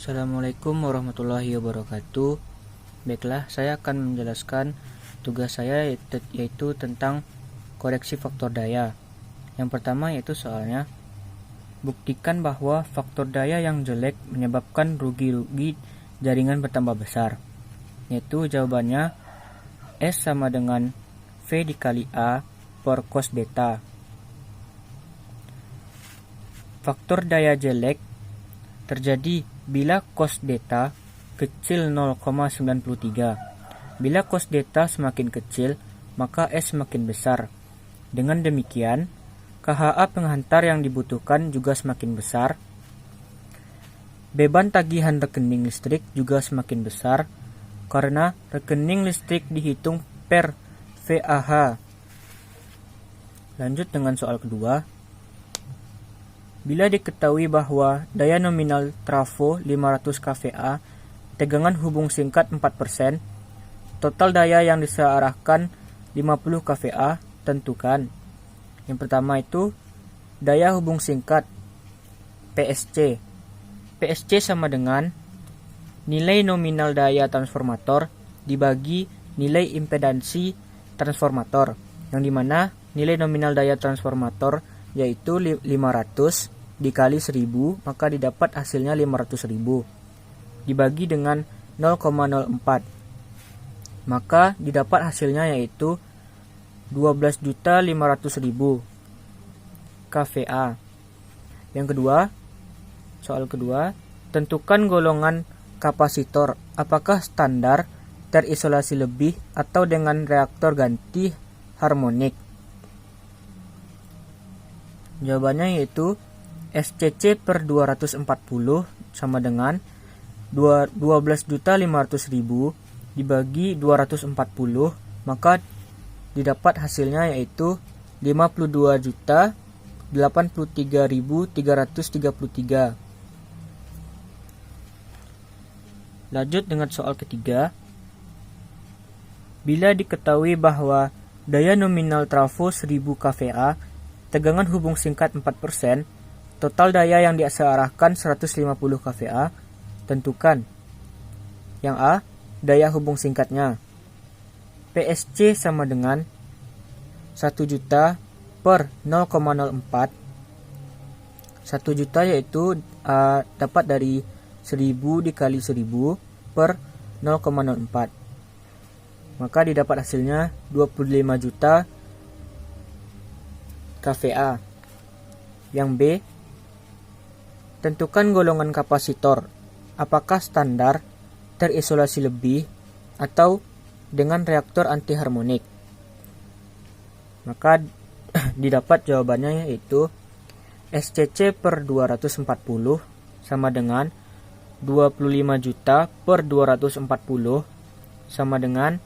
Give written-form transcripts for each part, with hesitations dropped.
Assalamualaikum warahmatullahi wabarakatuh. Baiklah, saya akan menjelaskan tugas saya yaitu tentang koreksi faktor daya. Yang pertama yaitu soalnya, buktikan bahwa faktor daya yang jelek menyebabkan rugi jaringan bertambah besar. Yaitu jawabannya S sama dengan V dikali A per cos beta. Faktor daya jelek terjadi bila cos beta kecil 0,93. Bila cos beta semakin kecil, maka S semakin besar. Dengan demikian, KHA penghantar yang dibutuhkan juga semakin besar. Beban tagihan rekening listrik juga semakin besar karena rekening listrik dihitung per VAH. Lanjut dengan soal kedua. Bila diketahui bahwa daya nominal trafo 500 kVA, tegangan hubung singkat 4%, total daya yang disearahkan 50 kVA, tentukan. Yang pertama itu daya hubung singkat PSC. PSC sama dengan nilai nominal daya transformator dibagi nilai impedansi transformator, yang dimana nilai nominal daya transformator yaitu 500 dikali 1000, maka didapat hasilnya 500.000 dibagi dengan 0,04, maka didapat hasilnya yaitu 12.500.000 kVA. Yang kedua, soal kedua, tentukan golongan kapasitor, apakah standar, terisolasi lebih, atau dengan reaktor ganti harmonik. Jawabannya yaitu SCC per 240 sama dengan 12.500.000 dibagi 240, maka didapat hasilnya yaitu 52.83.333. Lanjut dengan soal ketiga. Bila diketahui bahwa daya nominal trafo 1000 kVA, tegangan hubung singkat 4%, total daya yang disearahkan 150 kVA, tentukan. Yang A, daya hubung singkatnya. PSC sama dengan 1 juta per 0,04. 1 juta yaitu dapat dari 1000 dikali 1000 per 0,04. Maka didapat hasilnya 25 juta kVA. Yang B, tentukan golongan kapasitor, apakah standar, terisolasi lebih, atau dengan reaktor anti harmonik. Maka didapat jawabannya yaitu SCC per 240 sama dengan 25 juta per 240 sama dengan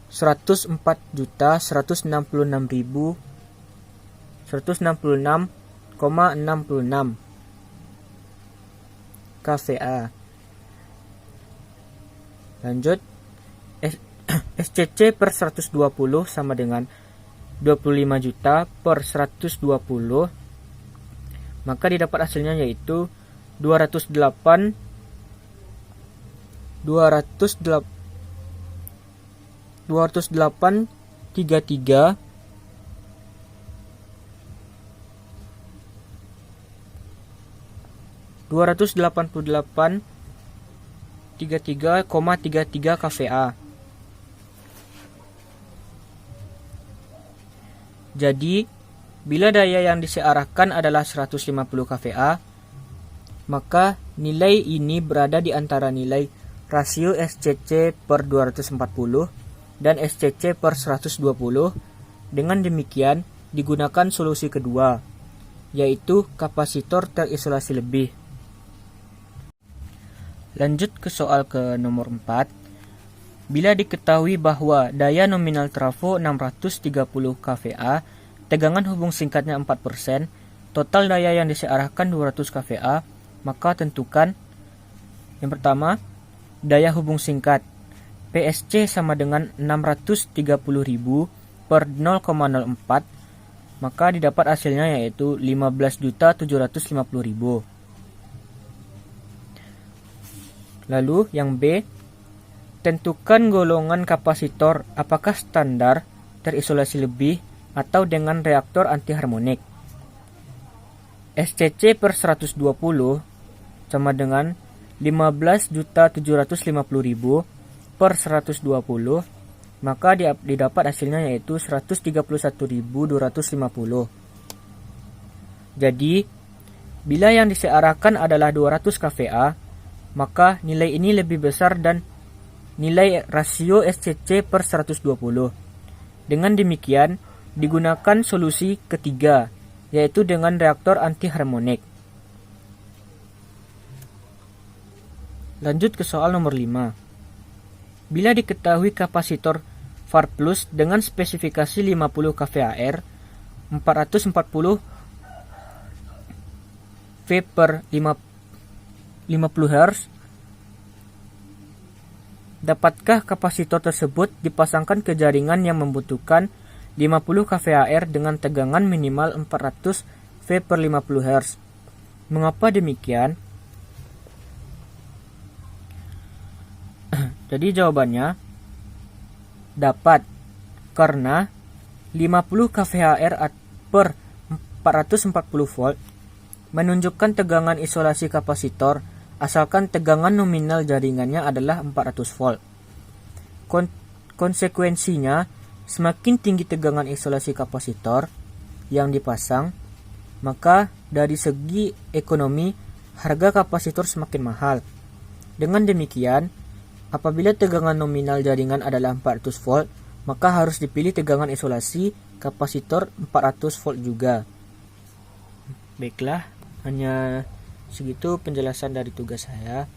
104.166.166,66 kVA. Lanjut, SCC per 120 sama dengan 25 juta per 120, maka didapat hasilnya yaitu 208,33 kVA. Jadi, bila daya yang disearahkan adalah 150 kVA, maka nilai ini berada di antara nilai rasio SCC per 240 dan SCC per 120. Dengan demikian, digunakan solusi kedua, yaitu kapasitor terisolasi lebih. Lanjut ke soal ke nomor 4. Bila diketahui bahwa daya nominal trafo 630 kVA, tegangan hubung singkatnya 4%, total daya yang disearahkan 200 kVA, maka tentukan. Yang pertama, daya hubung singkat. PSC sama dengan 630.000 per 0,04, maka didapat hasilnya yaitu 15.750.000. Lalu yang B, tentukan golongan kapasitor apakah standar, terisolasi lebih, atau dengan reaktor antiharmonik. SCC per 120 sama dengan 15.750.000 per 120, maka didapat hasilnya yaitu 131.250. Jadi, bila yang disearakan adalah 200 kVA, maka nilai ini lebih besar dan nilai rasio SCC per 120. Dengan demikian, digunakan solusi ketiga, yaitu dengan reaktor antiharmonik. Lanjut ke soal nomor 5. Bila diketahui kapasitor VAR Plus dengan spesifikasi 50 kVAR, 440 V per 50 Hz, dapatkah kapasitor tersebut dipasangkan ke jaringan yang membutuhkan 50 kVAR dengan tegangan minimal 400 V per 50 Hz? Mengapa demikian? Jadi jawabannya dapat, karena 50 kVAR per 440 volt menunjukkan tegangan isolasi kapasitor asalkan tegangan nominal jaringannya adalah 400 volt. Konsekuensinya, semakin tinggi tegangan isolasi kapasitor yang dipasang, maka dari segi ekonomi harga kapasitor semakin mahal. Dengan demikian, apabila tegangan nominal jaringan adalah 400 volt, maka harus dipilih tegangan isolasi kapasitor 400 volt juga. Baiklah, hanya segitu penjelasan dari tugas saya.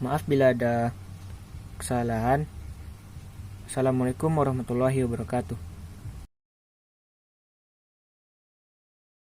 Maaf bila ada kesalahan. Assalamualaikum warahmatullahi wabarakatuh.